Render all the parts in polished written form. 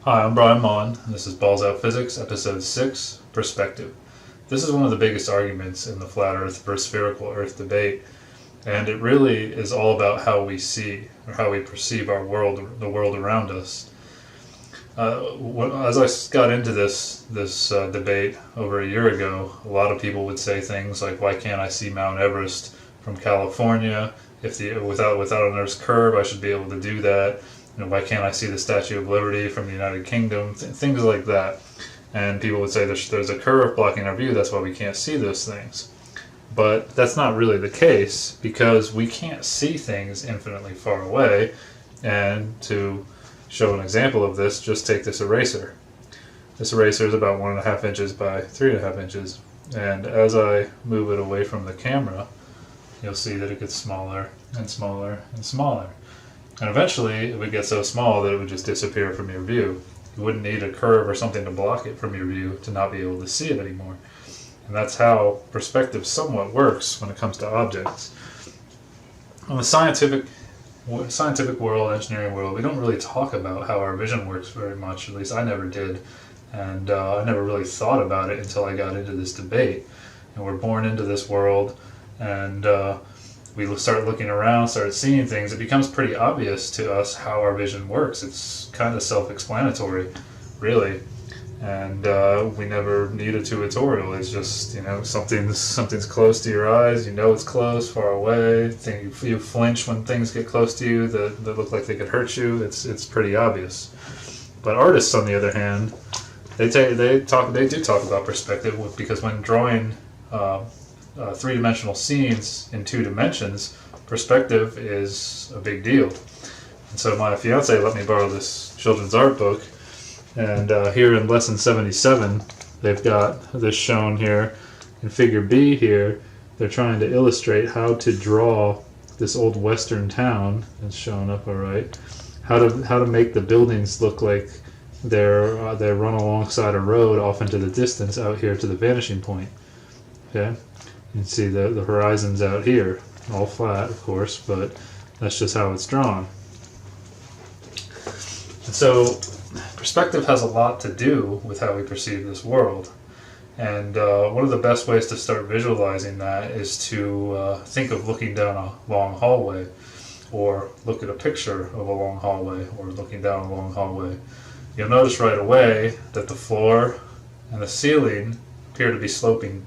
Hi, I'm Brian Mullin, and this is Balls Out Physics, Episode 6, Perspective. This is one of the biggest arguments in the flat Earth versus spherical Earth debate, and it really is all about how we see, or how we perceive our world, the world around us. As I got into this debate over a year ago, a lot of people would say things like, "Why can't I see Mount Everest from California? Without an Earth's curve, I should be able to do that. Why can't I see the Statue of Liberty from the United Kingdom?" Things like that. And people would say there's a curve blocking our view, that's why we can't see those things. But that's not really the case, because we can't see things infinitely far away. And to show an example of this, just take this eraser. This eraser is about 1.5 inches by 3.5 inches. And as I move it away from the camera, you'll see that it gets smaller and smaller and smaller. And eventually it would get so small that it would just disappear from your view. You wouldn't need a curve or something to block it from your view to not be able to see it anymore. And that's how perspective somewhat works when it comes to objects. In the scientific world, engineering world, we don't really talk about how our vision works very much. At least I never did. And I never really thought about it until I got into this debate. And we're born into this world, and we start looking around, start seeing things. It becomes pretty obvious to us how our vision works. It's kind of self-explanatory, really. And we never need a tutorial. It's just, something's close to your eyes. You know it's close, far away. You flinch when things get close to you that look like they could hurt you. It's pretty obvious. But artists, on the other hand, they do talk about perspective, because when drawing three-dimensional scenes in 2 dimensions, perspective is a big deal. And so my fiance let me borrow this children's art book, and here in lesson 77 they've got this shown here in figure B. Here they're trying to illustrate how to draw this old western town. It's shown up all right. How to make the buildings look like they run alongside a road off into the distance out here to the vanishing point. Okay. You can see the horizon's out here, all flat, of course, but that's just how it's drawn. And so perspective has a lot to do with how we perceive this world. And one of the best ways to start visualizing that is to think of looking down a long hallway, or look at a picture of a long hallway, or looking down a long hallway. You'll notice right away that the floor and the ceiling appear to be sloping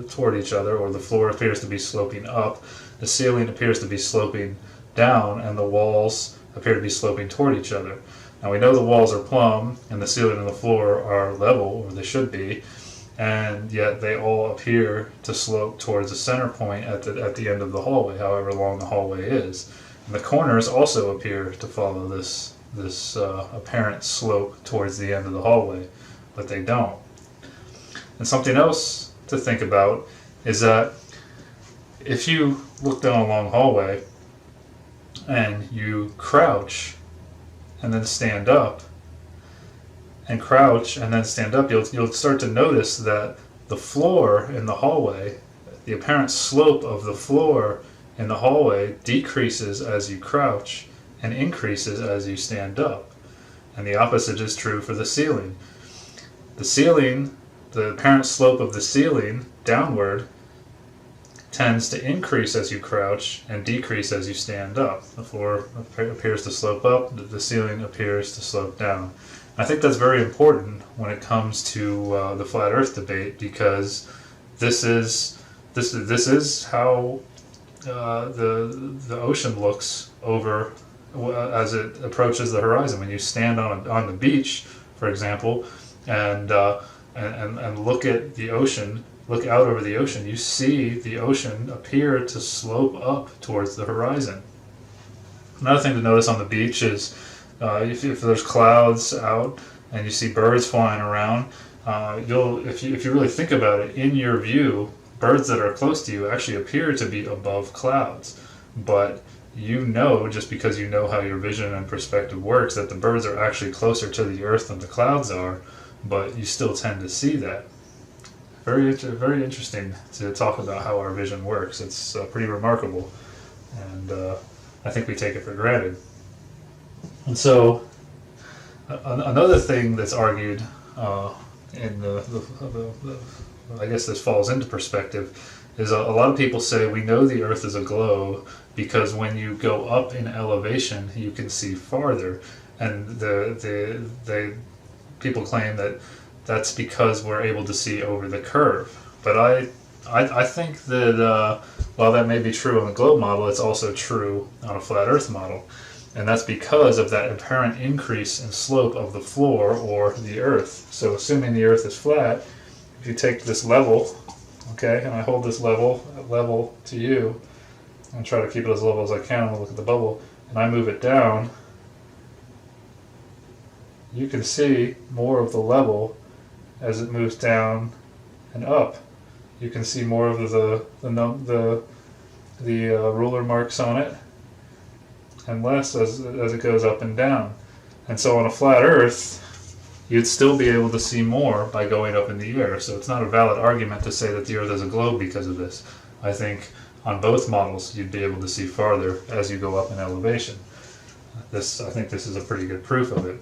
toward each other, or the floor appears to be sloping up, the ceiling appears to be sloping down, and the walls appear to be sloping toward each other. Now we know the walls are plumb, and the ceiling and the floor are level, or they should be, and yet they all appear to slope towards the center point at the end of the hallway, however long the hallway is. And the corners also appear to follow this apparent slope towards the end of the hallway, but they don't. And something else to think about is that if you look down a long hallway and you crouch and then stand up, and crouch and then stand up, you'll start to notice that the floor in the hallway, the apparent slope of the floor in the hallway, decreases as you crouch and increases as you stand up. And the opposite is true for the ceiling. The apparent slope of the ceiling downward tends to increase as you crouch and decrease as you stand up. The floor appears to slope up, the ceiling appears to slope down. I think that's very important when it comes to the flat Earth debate, because this is how the ocean looks over as it approaches the horizon. When you stand on the beach, for example, and look at the ocean, look out over the ocean, you see the ocean appear to slope up towards the horizon. Another thing to notice on the beach is if there's clouds out and you see birds flying around, if you really think about it, in your view, birds that are close to you actually appear to be above clouds. But just because you know how your vision and perspective works, that the birds are actually closer to the earth than the clouds are, but you still tend to see that. Very interesting to talk about how our vision works. It's pretty remarkable, and I think we take it for granted. And so Another thing that's argued in I guess this falls into perspective, is a lot of people say we know the Earth is a globe because when you go up in elevation, you can see farther, and people claim that that's because we're able to see over the curve. But I think that while that may be true on a globe model, it's also true on a flat Earth model. And that's because of that apparent increase in slope of the floor or the Earth. So assuming the Earth is flat, if you take this level, okay, and I hold this level to you, and try to keep it as level as I can, and look at the bubble, and I move it down, you can see more of the level as it moves down and up. You can see more of the ruler marks on it, and less as it goes up and down. And so on a flat Earth, you'd still be able to see more by going up in the air. So it's not a valid argument to say that the Earth is a globe because of this. I think on both models you'd be able to see farther as you go up in elevation. I think this is a pretty good proof of it.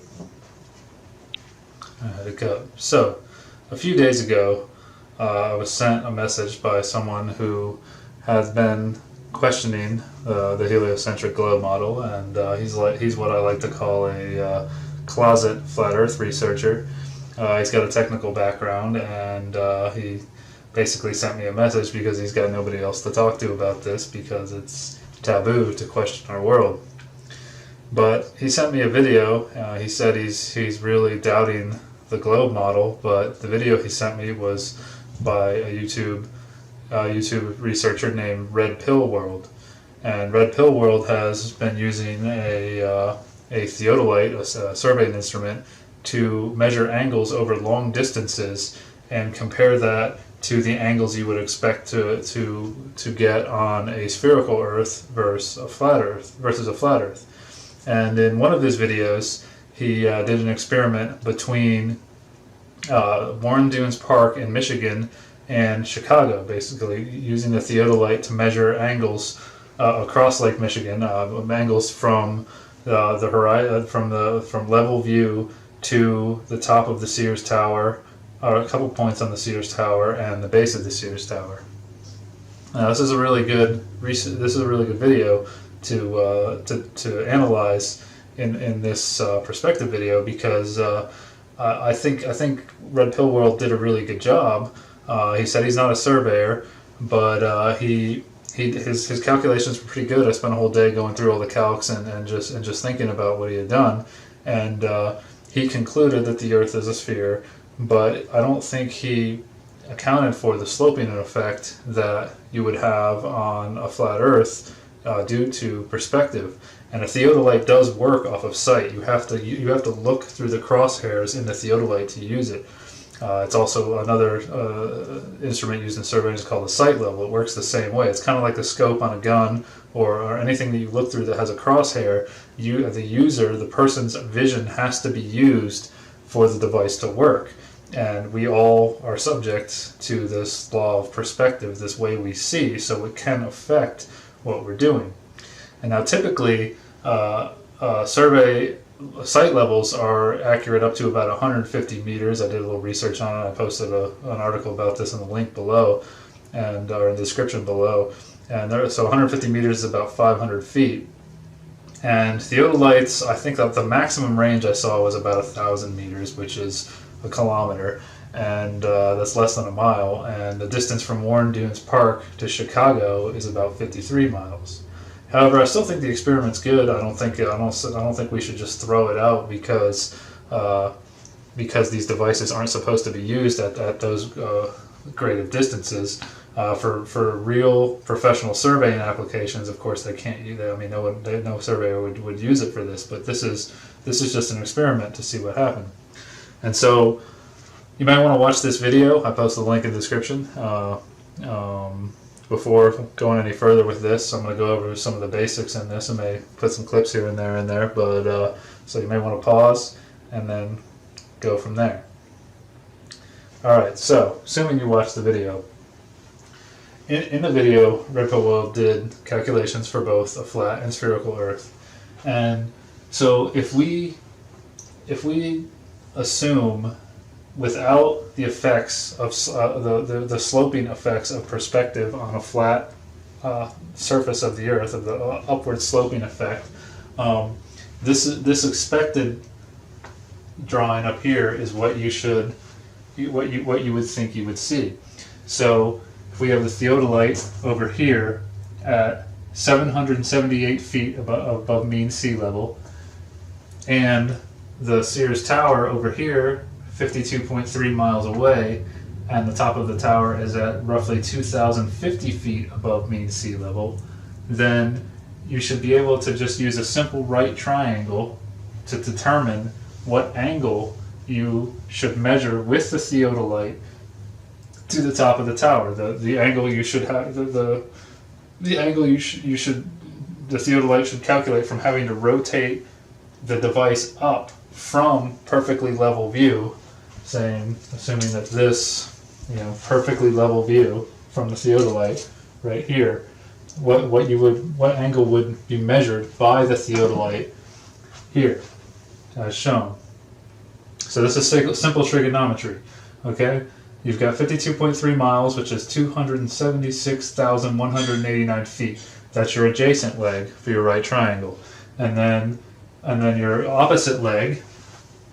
So a few days ago, I was sent a message by someone who has been questioning the heliocentric globe model, and he's what I like to call a closet flat Earth researcher. He's got a technical background, and he basically sent me a message because he's got nobody else to talk to about this because it's taboo to question our world. But he sent me a video. He said he's really doubting the globe model, but the video he sent me was by a YouTube researcher named Red Pill World. And Red Pill World has been using a theodolite, a surveying instrument, to measure angles over long distances and compare that to the angles you would expect to get on a spherical Earth versus a flat Earth. And in one of his videos, he did an experiment between Warren Dunes Park in Michigan and Chicago, basically using the theodolite to measure angles across Lake Michigan, angles from the horizon, from level view to the top of the Sears Tower, or a couple points on the Sears Tower, and the base of the Sears Tower. This is a really good video to analyze in this perspective video, because I think Red Pill World did a really good job. He said he's not a surveyor, but his calculations were pretty good. I spent a whole day going through all the calcs and just thinking about what he had done, and he concluded that the Earth is a sphere, but I don't think he accounted for the sloping effect that you would have on a flat Earth due to perspective. And a theodolite does work off of sight. You have to look through the crosshairs in the theodolite to use it. It's also another instrument used in surveying is called a sight level. It works the same way. It's kind of like the scope on a gun or anything that you look through that has a crosshair. The person's vision has to be used for the device to work. And we all are subject to this law of perspective, this way we see, so it can affect what we're doing. And now typically, survey sight levels are accurate up to about 150 meters. I did a little research on it. I posted an article about this in the link below, or in the description below. And so 150 meters is about 500 feet. And theodolites, I think that the maximum range I saw was about 1,000 meters, which is a kilometer, and that's less than a mile. And the distance from Warren Dunes Park to Chicago is about 53 miles. However, I still think the experiment's good. I don't think we should just throw it out because these devices aren't supposed to be used at those great of distances. For real professional surveying applications, of course, they can't use it. I mean, no surveyor would use it for this. But this is just an experiment to see what happened. And so you might want to watch this video. I posted the link in the description. Before going any further with this, I'm going to go over some of the basics in this. I may put some clips here and there, but so you may want to pause and then go from there. Alright, so assuming you watched the video. In the video, Red Pill World did calculations for both a flat and spherical Earth. And so if we if we assume without the effects of the sloping effects of perspective on a flat surface of the Earth, of the upward sloping effect, this expected drawing up here is what you should, what you would think you would see. So if we have the theodolite over here at 778 feet above mean sea level, and the Sears Tower over here 52.3 miles away, and the top of the tower is at roughly 2,050 feet above mean sea level, then you should be able to just use a simple right triangle to determine what angle you should measure with the theodolite to the top of the tower. The angle you should have, the angle the theodolite should calculate from having to rotate the device up from perfectly level view, assuming that this, perfectly level view from the theodolite right here, what angle would be measured by the theodolite here, as shown. So this is simple trigonometry, okay? You've got 52.3 miles, which is 276,189 feet. That's your adjacent leg for your right triangle. And then your opposite leg,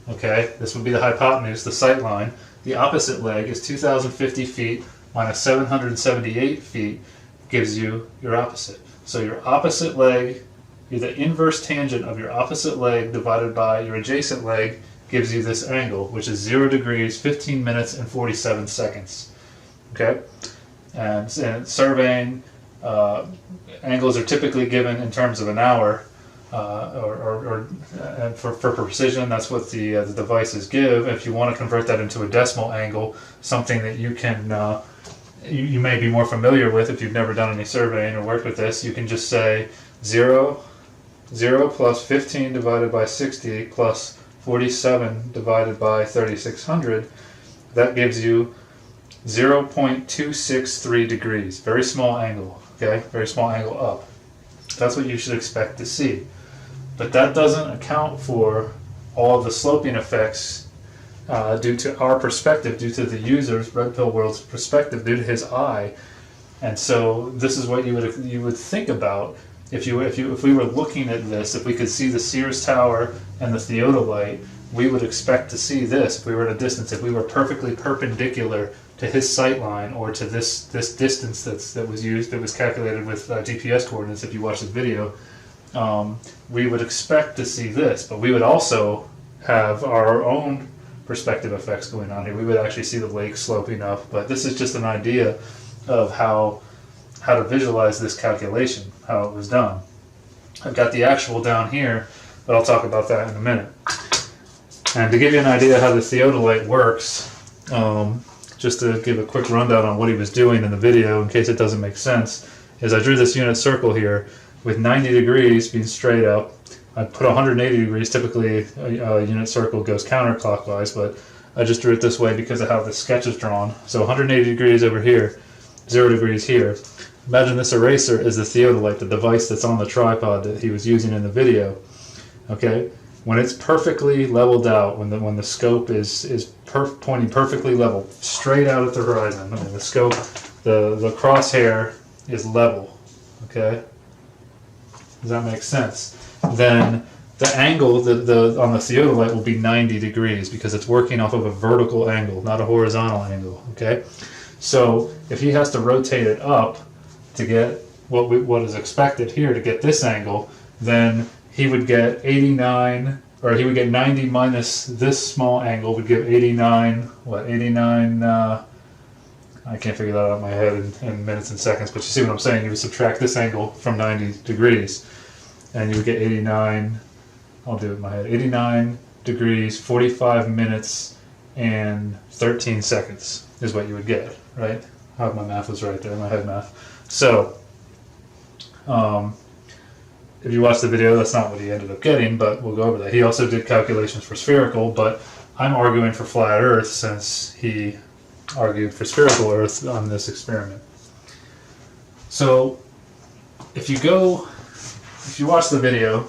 okay, this would be the hypotenuse, the sight line. The opposite leg is 2,050 feet minus 778 feet gives you your opposite. So your opposite leg, the inverse tangent of your opposite leg divided by your adjacent leg gives you this angle, which is 0 degrees, 15 minutes, and 47 seconds. Okay? And surveying, angles are typically given in terms of an hour, and for precision, that's what the devices give. If you want to convert that into a decimal angle, something that you can you may be more familiar with if you've never done any surveying or worked with this, you can just say 0 plus 15 divided by 60 plus 47 divided by 3600. That gives you 0.263 degrees. Very small angle, okay? Very small angle up. That's what you should expect to see. But that doesn't account for all of the sloping effects due to our perspective, due to the user's, Red Pill World's perspective, due to his eye. And so this is what you would think about if we were looking at this. If we could see the Sears Tower and the theodolite, we would expect to see this. If we were at a distance, if we were perfectly perpendicular to his sight line, or to this distance that was calculated with GPS coordinates, if you watch the video, we would expect to see this. But we would also have our own perspective effects going on here. We would actually see the lake sloping up. But this is just an idea of how to visualize this calculation, how it was done. I've got the actual down here, but I'll talk about that in a minute. And to give you an idea how the theodolite works, just to give a quick rundown on what he was doing in the video in case it doesn't make sense, is I drew this unit circle here with 90 degrees being straight up. I put 180 degrees. Typically a unit circle goes counterclockwise, but I just drew it this way because of how the sketch is drawn. So 180 degrees over here, 0 degrees here. Imagine this eraser is the theodolite, the device that's on the tripod that he was using in the video. Okay, when it's perfectly leveled out, when the scope is pointing perfectly level, straight out at the horizon. I mean, the scope, the crosshair is level. Okay, does that make sense? Then the angle on the theodolite will be 90 degrees because it's working off of a vertical angle, not a horizontal angle. Okay, so if he has to rotate it up to get what is expected here to get this angle, then he would get 89, or he would get 90 minus this small angle would give 89, 89, I can't figure that out in my head in minutes and seconds, but you see what I'm saying. You would subtract this angle from 90 degrees, and you would get 89, I'll do it in my head, 89 degrees, 45 minutes, and 13 seconds is what you would get, right? I hope my math was right there, my head math. So, if you watch the video, that's not what he ended up getting, but we'll go over that. He also did calculations for spherical, but I'm arguing for flat Earth since he argued for spherical Earth on this experiment. So, if you watch the video,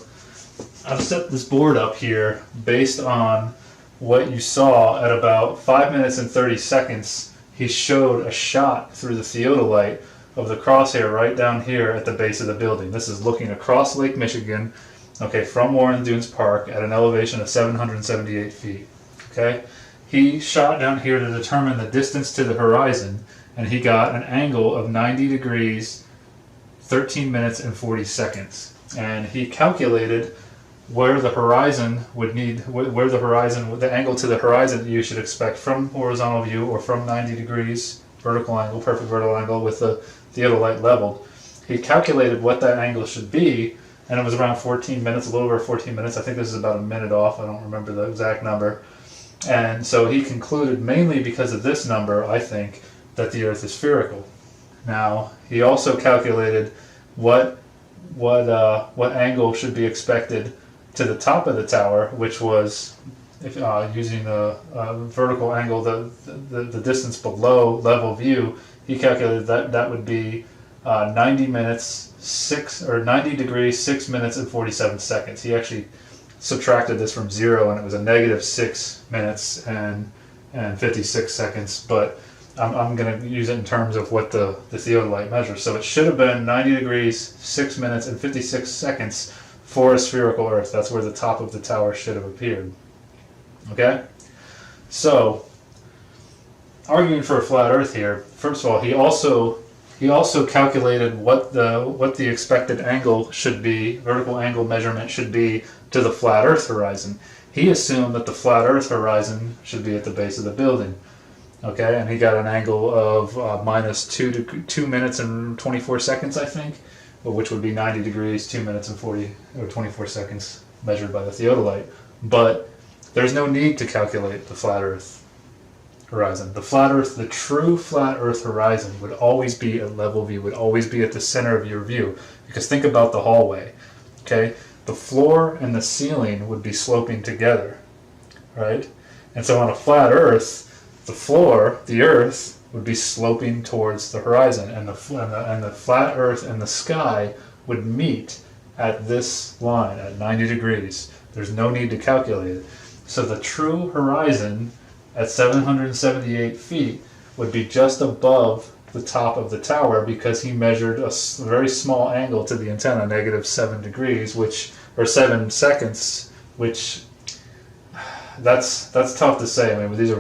I've set this board up here based on what you saw at about 5 minutes and 30 seconds. He showed a shot through the theodolite of the crosshair right down here at the base of the building. This is looking across Lake Michigan, okay, from Warren Dunes Park at an elevation of 778 feet. Okay, he shot down here to determine the distance to the horizon, and he got an angle of 90 degrees, 13 minutes and 40 seconds. And he calculated where the horizon would need, where the horizon, the angle to the horizon that you should expect from horizontal view or from 90 degrees vertical angle, perfect vertical angle with the theodolite leveled. He calculated what that angle should be, and it was around 14 minutes, a little over 14 minutes. I think this is about a minute off. I don't remember the exact number. And so he concluded, mainly because of this number, I think, that the Earth is spherical. Now, he also calculated what angle should be expected to the top of the tower, which was, using the vertical angle, the distance below level view. He calculated that would be 90 degrees, 6 minutes and 47 seconds. He actually subtracted this from 0, and it was a negative 6 minutes and 56 seconds. But I'm going to use it in terms of what the theodolite measures. So it should have been 90 degrees, 6 minutes and 56 seconds for a spherical Earth. That's where the top of the tower should have appeared. Okay? So, arguing for a flat Earth here, first of all, he also calculated what the expected angle should be, vertical angle measurement should be to the flat Earth horizon. He assumed that the flat Earth horizon should be at the base of the building. Okay, and he got an angle of minus 2 minutes and 24 seconds, I think, which would be 90 degrees, 2 minutes and 24 seconds measured by the theodolite. But there's no need to calculate the flat Earth horizon. The flat Earth, the true flat Earth horizon would always be at level view, would always be at the center of your view. Because think about the hallway, okay? The floor and the ceiling would be sloping together, right? And so on a flat Earth, the floor, the Earth, would be sloping towards the horizon, and the flat Earth and the sky would meet at this line at 90 degrees. There's no need to calculate it. So the true horizon at 778 feet would be just above the top of the tower, because he measured a very small angle to the antenna, negative 7 degrees, or 7 seconds, which that's tough to say. I mean, these are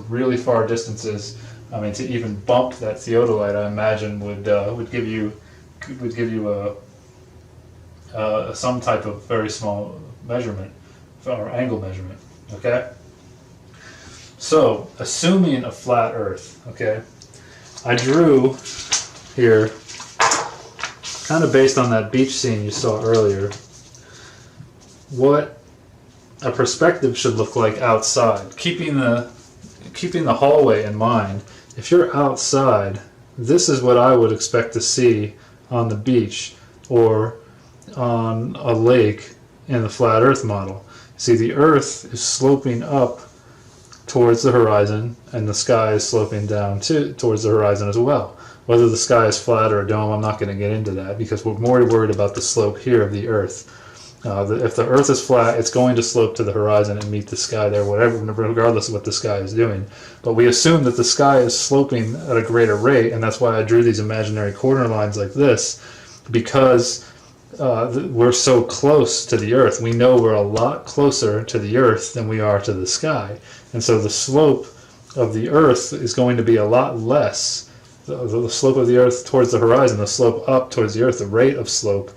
really far distances. I mean, to even bump that theodolite, I imagine would give you some type of very small measurement or angle measurement. Okay. So, assuming a flat Earth, okay, I drew here, kind of based on that beach scene you saw earlier, what a perspective should look like outside, keeping the hallway in mind. If you're outside, this is what I would expect to see on the beach or on a lake in the flat Earth model. See, the Earth is sloping up towards the horizon, and the sky is sloping down towards the horizon as well. Whether the sky is flat or a dome, I'm not going to get into that, because we're more worried about the slope here of the Earth. If the Earth is flat, it's going to slope to the horizon and meet the sky there, regardless of what the sky is doing. But we assume that the sky is sloping at a greater rate, and that's why I drew these imaginary corner lines like this, because we're so close to the Earth. We know we're a lot closer to the Earth than we are to the sky. And so the slope of the Earth is going to be a lot less. The slope of the Earth towards the horizon, the slope up towards the Earth, the rate of slope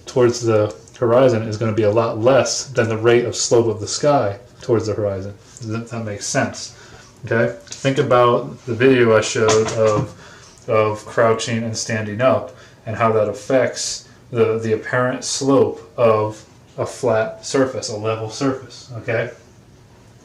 towards the horizon is going to be a lot less than the rate of slope of the sky towards the horizon. That makes sense. Okay? Think about the video I showed of crouching and standing up, and how that affects the apparent slope of a flat surface, a level surface. Okay?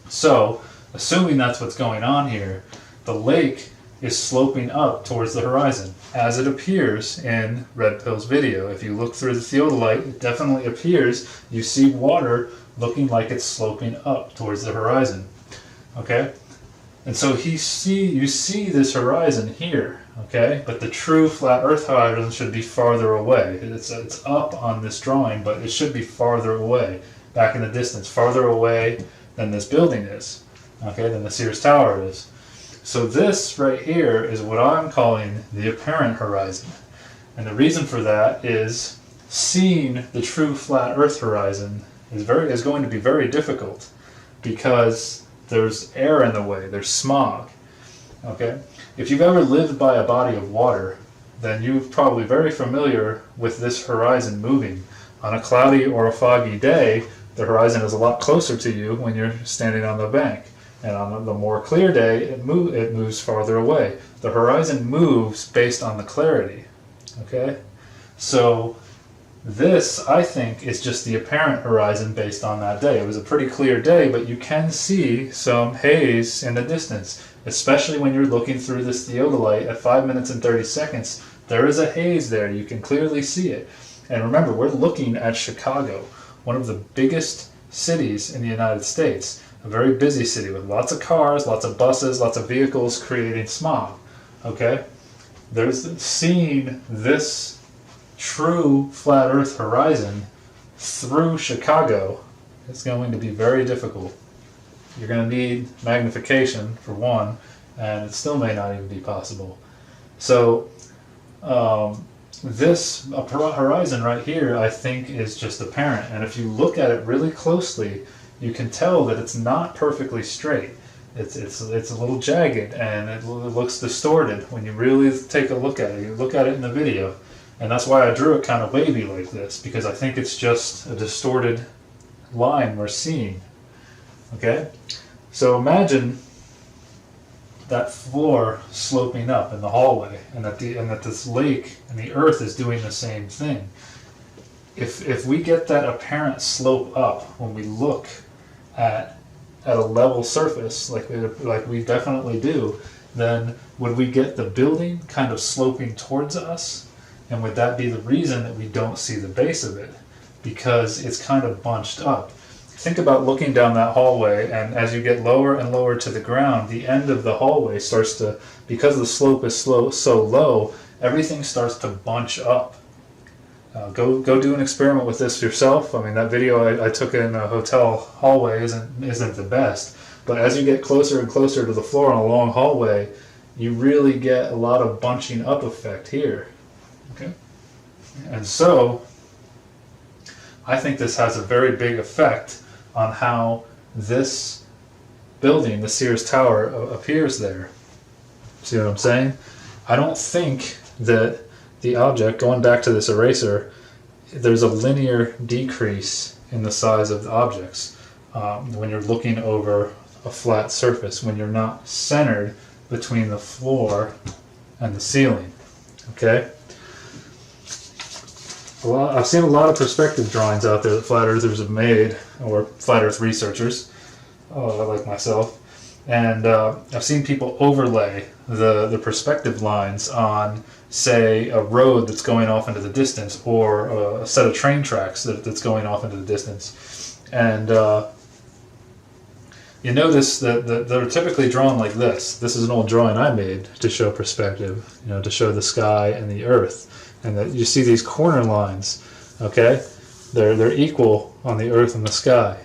So, assuming that's what's going on here, the lake is sloping up towards the horizon, as it appears in Red Pill's video. If you look through the theodolite, it definitely appears. You see water looking like it's sloping up towards the horizon. Okay? And so you see this horizon here, okay? But the true flat Earth horizon should be farther away. It's up on this drawing, but it should be farther away, back in the distance, farther away than this building is, okay, than the Sears Tower is. So this right here is what I'm calling the apparent horizon. And the reason for that is seeing the true flat Earth horizon is going to be very difficult, because there's air in the way, there's smog. Okay? If you've ever lived by a body of water, then you're probably very familiar with this horizon moving. On a cloudy or a foggy day, the horizon is a lot closer to you when you're standing on the bank. And on the more clear day, it moves farther away. The horizon moves based on the clarity. Okay? So this, I think, is just the apparent horizon based on that day. It was a pretty clear day, but you can see some haze in the distance, especially when you're looking through this theodolite at 5 minutes and 30 seconds. There is a haze there. You can clearly see it. And remember, we're looking at Chicago, one of the biggest cities in the United States, a very busy city with lots of cars, lots of buses, lots of vehicles creating smog. Okay? Seeing this true flat Earth horizon through Chicago is going to be very difficult. You're going to need magnification for one, and it still may not even be possible. So this horizon right here, I think, is just apparent, and if you look at it really closely, you can tell that it's not perfectly straight. It's a little jagged, and it looks distorted when you really take a look at it. You look at it in the video. And that's why I drew it kind of wavy like this, because I think it's just a distorted line we're seeing. Okay? So imagine that floor sloping up in the hallway, and that this lake and the earth is doing the same thing. If we get that apparent slope up when we look at a level surface, like we definitely do, then would we get the building kind of sloping towards us? And would that be the reason that we don't see the base of it? Because it's kind of bunched up. Think about looking down that hallway, and as you get lower and lower to the ground, the end of the hallway starts to, because the slope is so low, everything starts to bunch up. Go do an experiment with this yourself. I mean, that video I took in a hotel hallway isn't the best, but as you get closer and closer to the floor on a long hallway, you really get a lot of bunching up effect here. Okay? And so, I think this has a very big effect on how this building, the Sears Tower, appears there. See what I'm saying? I don't think that the object, going back to this eraser, there's a linear decrease in the size of the objects when you're looking over a flat surface, when you're not centered between the floor and the ceiling. Okay? Well, I've seen a lot of perspective drawings out there that flat earthers have made, or flat earth researchers, like myself, and I've seen people overlay the perspective lines on, say, a road that's going off into the distance, or a set of train tracks that's going off into the distance, and you notice that they're typically drawn like this. This is an old drawing I made to show perspective, to show the sky and the earth. And that you see these corner lines, okay? They're equal on the earth and the sky.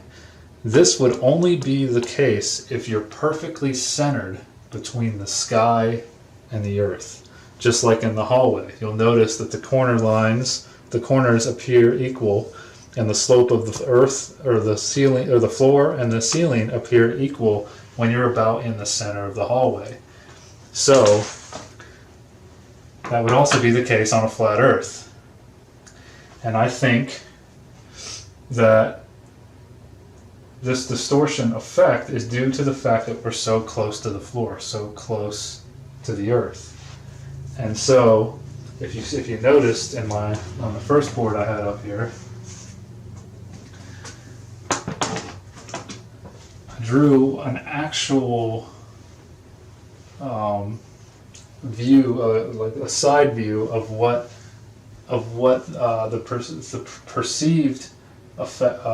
This would only be the case if you're perfectly centered between the sky and the earth. Just like in the hallway. You'll notice that the corners appear equal, and the slope of the earth, or the ceiling, or the floor and the ceiling appear equal when you're about in the center of the hallway. So, that would also be the case on a flat earth. And I think that this distortion effect is due to the fact that we're so close to the floor, so close to the earth. And so, if you noticed on the first board I had up here, I drew an actual view, like a side view of what the perceived effect,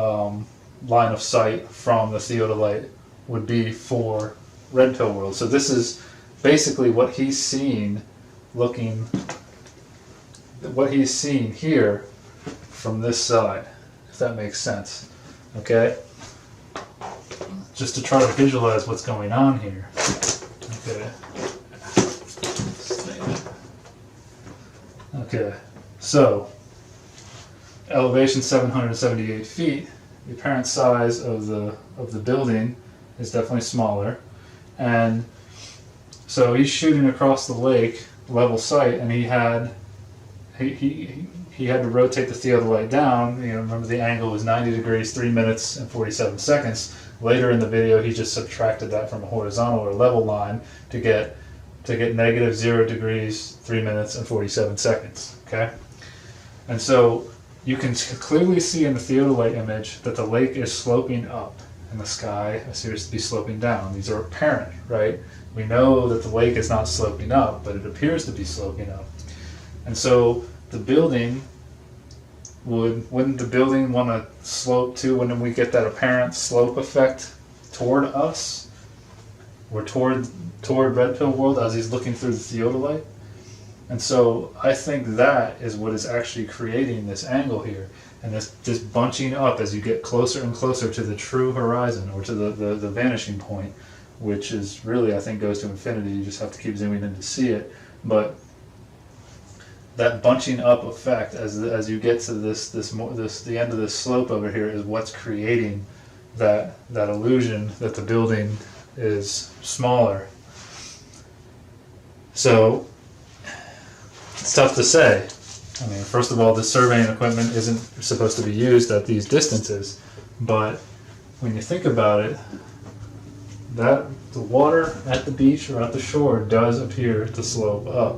line of sight from the theodolite would be for red pill world. So this is basically what he's seeing, what he's seeing here from this side, if that makes sense. Okay? Just to try to visualize what's going on here. Okay. Okay. So, elevation 778 feet. The apparent size of the building is definitely smaller, and so he's shooting across the lake, level sight, and he had to rotate the theodolite down. You know, remember the angle was 90 degrees, 3 minutes and 47 seconds. Later in the video, he just subtracted that from a horizontal or level line to get negative 0 degrees, 3 minutes and 47 seconds. Okay, and so you can clearly see in the theodolite image that the lake is sloping up and the sky appears to be sloping down. These are apparent, right? We know that the lake is not sloping up, but it appears to be sloping up. And so the building wouldn't the building want to slope too? Wouldn't we get that apparent slope effect toward us or toward red pill world as he's looking through the theodolite? And so I think that is what is actually creating this angle here, and this bunching up as you get closer and closer to the true horizon, or to the vanishing point, which is really, I think, goes to infinity. You just have to keep zooming in to see it. But that bunching up effect as you get to the end of this slope over here is what's creating that illusion that the building is smaller. So it's tough to say. I mean, first of all, this surveying equipment isn't supposed to be used at these distances, but when you think about it, that the water at the beach or at the shore does appear to slope up.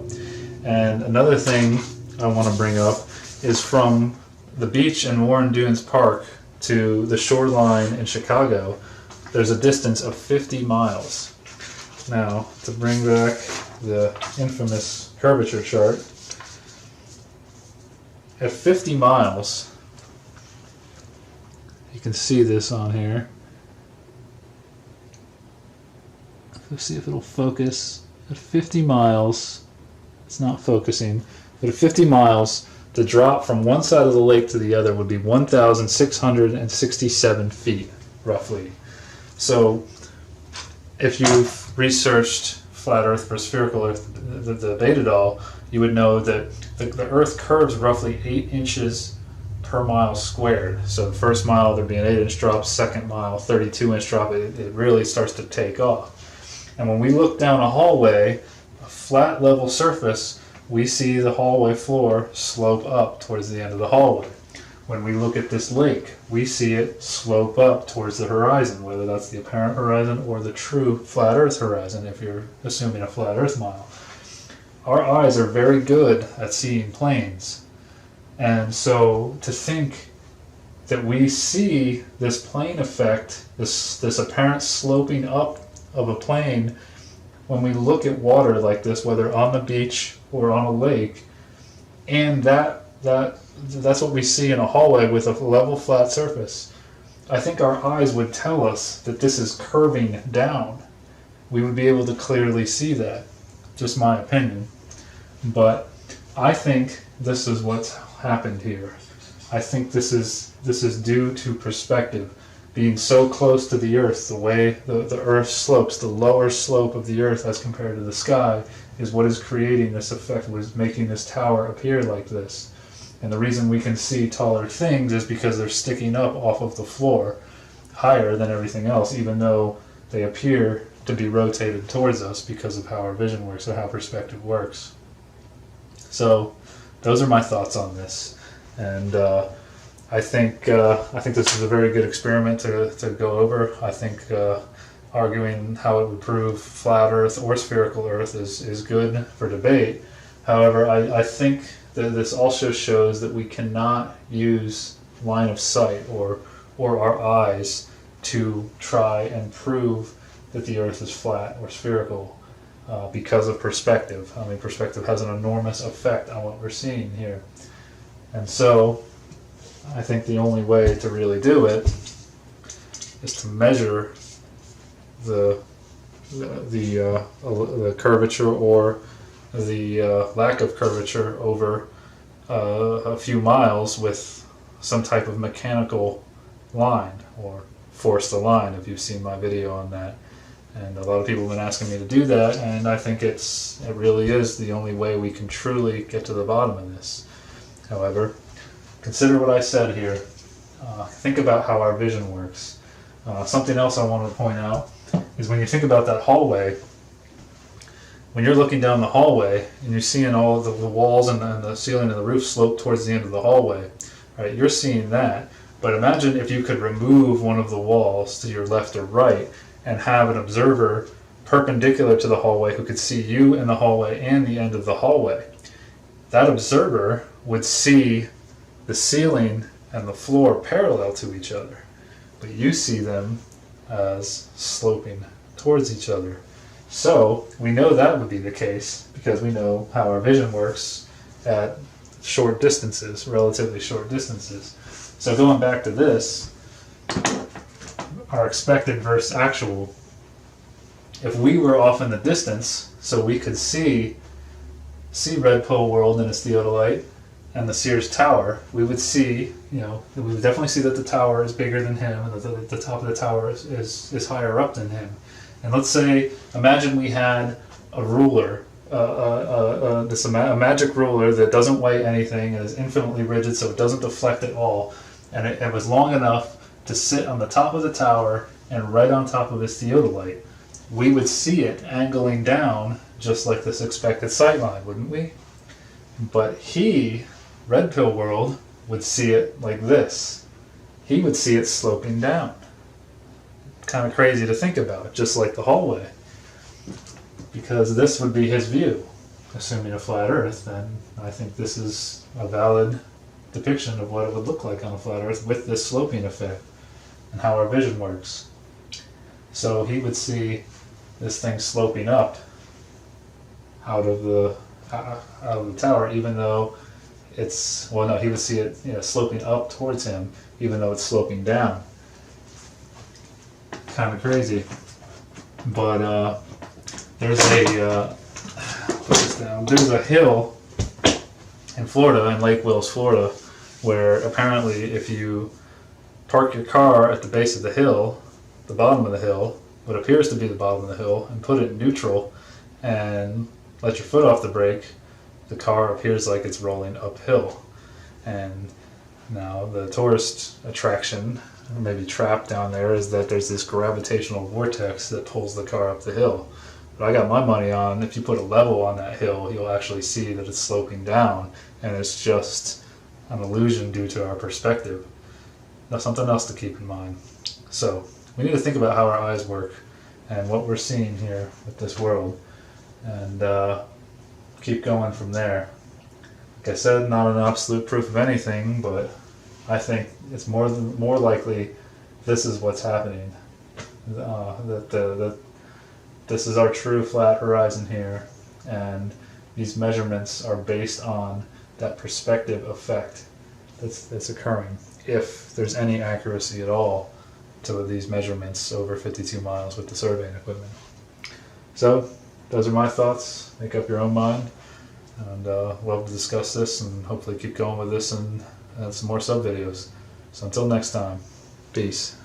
And another thing I want to bring up is from the beach in Warren Dunes Park to the shoreline in Chicago, there's a distance of 50 miles. Now, to bring back the infamous curvature chart, at 50 miles, you can see this on here. Let's see if it'll focus. At 50 miles, it's not focusing, but at 50 miles, the drop from one side of the lake to the other would be 1,667 feet, roughly. So, if you've researched flat Earth versus spherical Earth, the debate at all, you would know that the Earth curves roughly 8 inches per mile squared. So the first mile there'd be an 8-inch drop, second mile 32-inch drop. It really starts to take off. And when we look down a hallway, a flat level surface, we see the hallway floor slope up towards the end of the hallway. When we look at this lake, we see it slope up towards the horizon, whether that's the apparent horizon or the true flat Earth horizon, if you're assuming a flat Earth mile. Our eyes are very good at seeing planes. And so to think that we see this plane effect, this apparent sloping up of a plane, when we look at water like this, whether on the beach or on a lake, and that's what we see in a hallway with a level flat surface, I think our eyes would tell us that this is curving down. We would be able to clearly see that. Just my opinion. But I think this is what's happened here. I think this is due to perspective. Being so close to the Earth, the way the Earth slopes, the lower slope of the Earth as compared to the sky, is what is creating this effect, what is making this tower appear like this. And the reason we can see taller things is because they're sticking up off of the floor higher than everything else, even though they appear to be rotated towards us because of how our vision works or how perspective works. So those are my thoughts on this. And I think this is a very good experiment to go over. I think arguing how it would prove flat Earth or spherical Earth is good for debate. However, I think that this also shows that we cannot use line of sight or our eyes to try and prove that the Earth is flat or spherical because of perspective. I mean, perspective has an enormous effect on what we're seeing here. And so I think the only way to really do it is to measure the the curvature or the lack of curvature over a few miles with some type of mechanical line, or force the line, if you've seen my video on that. And a lot of people have been asking me to do that, and I think it really is the only way we can truly get to the bottom of this. However, consider what I said here. Think about how our vision works. Something else I wanted to point out is when you think about that hallway, when you're looking down the hallway and you're seeing all of the walls and the ceiling and the roof slope towards the end of the hallway, right? You're seeing that. But imagine if you could remove one of the walls to your left or right and have an observer perpendicular to the hallway who could see you in the hallway and the end of the hallway. That observer would see the ceiling and the floor parallel to each other, but you see them as sloping towards each other. So we know that would be the case because we know how our vision works at short distances, relatively short distances. So going back to this, our expected versus actual, if we were off in the distance so we could see Red Pill World and its theodolite and the Sears Tower, we would see, we would definitely see that the tower is bigger than him and that the top of the tower is higher up than him. And let's say, imagine we had a ruler, a magic ruler that doesn't weigh anything and is infinitely rigid so it doesn't deflect at all, and it was long enough to sit on the top of the tower and right on top of his theodolite. We would see it angling down just like this expected sightline, wouldn't we? But Red Pill World, would see it like this. He would see it sloping down. Kind of crazy to think about, just like the hallway. Because this would be his view. Assuming a flat Earth, then I think this is a valid depiction of what it would look like on a flat Earth with this sloping effect and how our vision works. So he would see this thing sloping up out of the tower, even though he would see it sloping up towards him, even though it's sloping down. Kind of crazy. But there's a hill in Florida, in Lake Wills, Florida, where apparently if you park your car at the base of the hill, the bottom of the hill, what appears to be the bottom of the hill, and put it in neutral and let your foot off the brake, the car appears like it's rolling uphill. And now the tourist attraction, maybe trap down there, is that there's this gravitational vortex that pulls the car up the hill. But I got my money on, if you put a level on that hill, you'll actually see that it's sloping down, and it's just an illusion due to our perspective. That's something else to keep in mind. So we need to think about how our eyes work and what we're seeing here with this world, and keep going from there. Like I said, not an absolute proof of anything, but I think it's more likely this is what's happening. That this is our true flat horizon here, and these measurements are based on that perspective effect that's occurring, if there's any accuracy at all to these measurements over 52 miles with the surveying equipment. So those are my thoughts. Make up your own mind, and love to discuss this and hopefully keep going with this and some more sub videos. So until next time, peace.